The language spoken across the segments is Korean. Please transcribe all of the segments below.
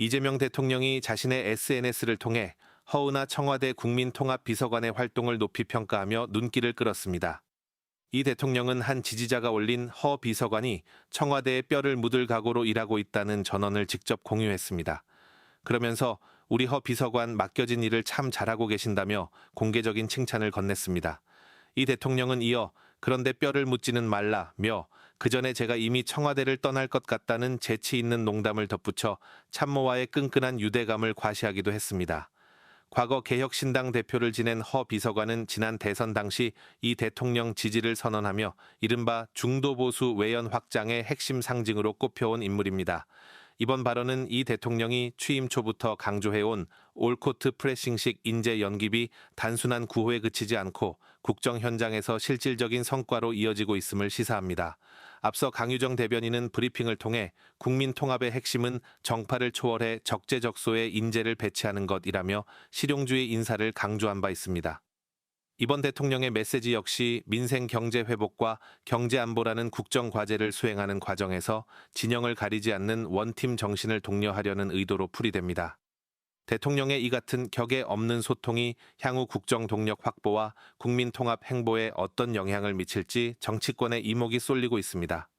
이재명 대통령이 자신의 SNS를 통해 허은하 청와대 국민통합비서관의 활동을 높이 평가하며 눈길을 끌었습니다. 이 대통령은 한 지지자가 올린 허 비서관이 청와대에 뼈를 묻을 각오로 일하고 있다는 전언을 직접 공유했습니다. 그러면서 우리 허 비서관 맡겨진 일을 참 잘하고 계신다며 공개적인 칭찬을 건넸습니다. 이 대통령은 이어 그런데 뼈를 묻지는 말라며 그 전에 제가 이미 청와대를 떠날 것 같다는 재치 있는 농담을 덧붙여 참모와의 끈끈한 유대감을 과시하기도 했습니다. 과거 개혁신당 대표를 지낸 허 비서관은 지난 대선 당시 이 대통령 지지를 선언하며 이른바 중도보수 외연 확장의 핵심 상징으로 꼽혀온 인물입니다. 이번 발언은 이 대통령이 취임 초부터 강조해온 올코트 프레싱식 인재 연기비 단순한 구호에 그치지 않고 국정 현장에서 실질적인 성과로 이어지고 있음을 시사합니다. 앞서 강유정 대변인은 브리핑을 통해 국민 통합의 핵심은 정파를 초월해 적재적소에 인재를 배치하는 것이라며 실용주의 인사를 강조한 바 있습니다. 이번 대통령의 메시지 역시 민생 경제 회복과 경제 안보라는 국정 과제를 수행하는 과정에서 진영을 가리지 않는 원팀 정신을 독려하려는 의도로 풀이됩니다. 대통령의 이 같은 격에 없는 소통이 향후 국정 동력 확보와 국민 통합 행보에 어떤 영향을 미칠지 정치권의 이목이 쏠리고 있습니다.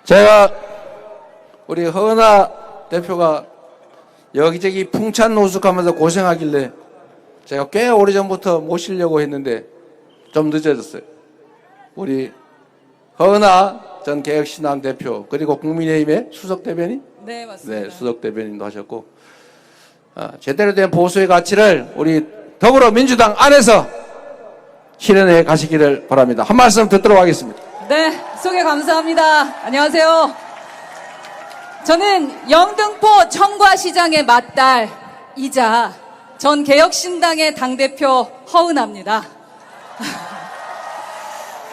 제가 우리 허은하 대표가 여기저기 풍찬노숙하면서 고생하길래 제가 꽤 오래전부터 모시려고 했는데 좀 늦어졌어요. 우리 허은하 전 개혁신당 대표 그리고 국민의힘의 수석 대변인? 네, 맞습니다. 네, 수석 대변인도 하셨고 제대로 된 보수의 가치를 우리 더불어민주당 안에서 실현해 가시기를 바랍니다. 한 말씀 듣도록 하겠습니다. 네, 소개 감사합니다. 안녕하세요. 저는 영등포 청과시장의 맏딸이자 전 개혁신당의 당대표 허은하입니다.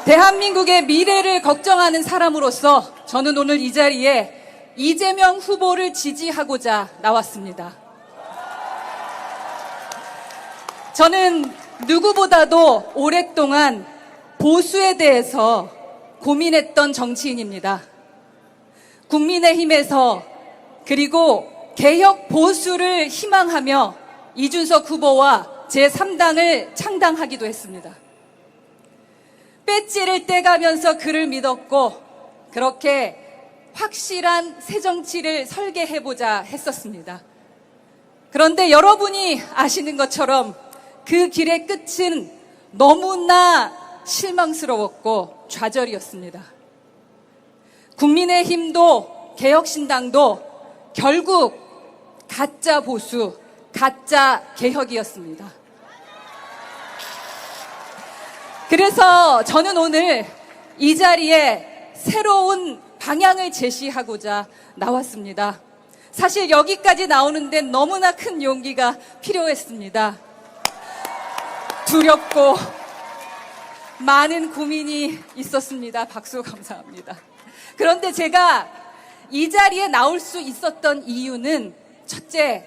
대한민국의 미래를 걱정하는 사람으로서 저는 오늘 이 자리에 이재명 후보를 지지하고자 나왔습니다. 저는 누구보다도 오랫동안 보수에 대해서 고민했던 정치인입니다. 국민의힘에서 그리고 개혁 보수를 희망하며 이준석 후보와 제3당을 창당하기도 했습니다. 배지를 떼가면서 그를 믿었고 그렇게 확실한 새정치를 설계해보자 했었습니다. 그런데 여러분이 아시는 것처럼 그 길의 끝은 너무나 실망스러웠고 좌절이었습니다. 국민의힘도 개혁신당도 결국 가짜 보수, 가짜 개혁이었습니다. 그래서 저는 오늘 이 자리에 새로운 방향을 제시하고자 나왔습니다. 사실 여기까지 나오는데 너무나 큰 용기가 필요했습니다. 두렵고 많은 고민이 있었습니다. 박수 감사합니다. 그런데 제가 이 자리에 나올 수 있었던 이유는 첫째,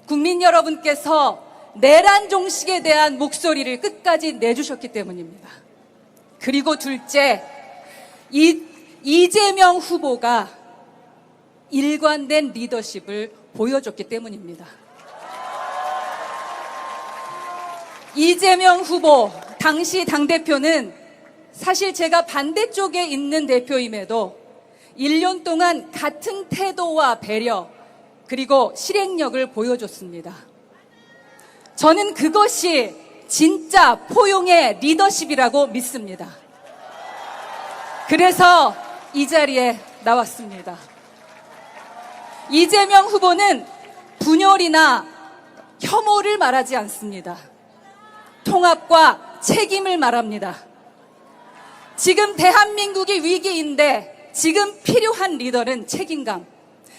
국민 여러분께서 내란 종식에 대한 목소리를 끝까지 내주셨기 때문입니다. 그리고 둘째, 이재명 후보가 일관된 리더십을 보여줬기 때문입니다. 이재명 후보, 당시 당대표는 사실 제가 반대쪽에 있는 대표임에도 1년 동안 같은 태도와 배려, 그리고 실행력을 보여줬습니다. 저는 그것이 진짜 포용의 리더십이라고 믿습니다. 그래서 이 자리에 나왔습니다. 이재명 후보는 분열이나 혐오를 말하지 않습니다. 통합과 책임을 말합니다. 지금 대한민국이 위기인데 지금 필요한 리더는 책임감,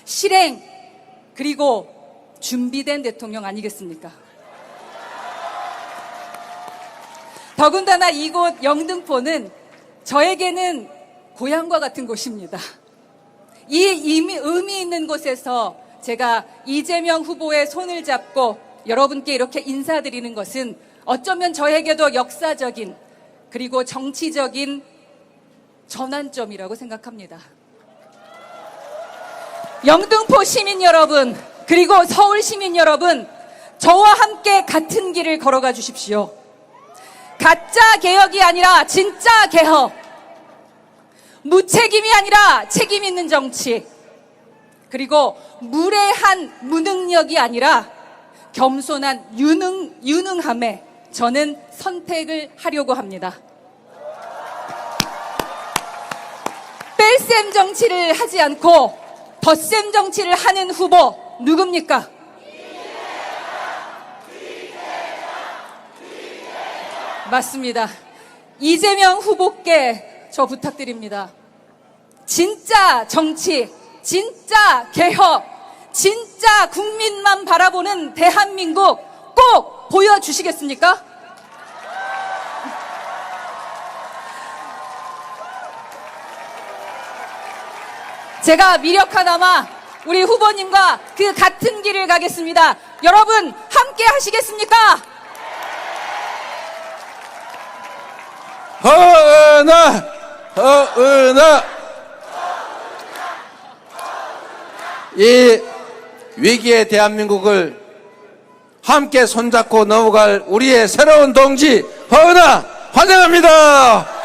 실행, 그리고 준비된 대통령 아니겠습니까? 더군다나 이곳 영등포는 저에게는 고향과 같은 곳입니다. 이 의미 있는 곳에서 제가 이재명 후보의 손을 잡고 여러분께 이렇게 인사드리는 것은 어쩌면 저에게도 역사적인 그리고 정치적인 전환점이라고 생각합니다. 영등포 시민 여러분, 그리고 서울 시민 여러분, 저와 함께 같은 길을 걸어가 주십시오. 가짜 개혁이 아니라 진짜 개혁. 무책임이 아니라 책임 있는 정치. 그리고 무례한 무능력이 아니라 겸손한 유능함에 저는 선택을 하려고 합니다. 뺄셈 정치를 하지 않고 덧셈 정치를 하는 후보 누굽니까? 맞습니다. 이재명 후보께 저 부탁드립니다. 진짜 정치, 진짜 개혁, 진짜 국민만 바라보는 대한민국 꼭 보여주시겠습니까? 제가 미력 하나마 우리 후보님과 그 같은 길을 가겠습니다. 여러분 함께 하시겠습니까? 허은하 이 위기의 대한민국을 함께 손잡고 넘어갈 우리의 새로운 동지 허은하 환영합니다.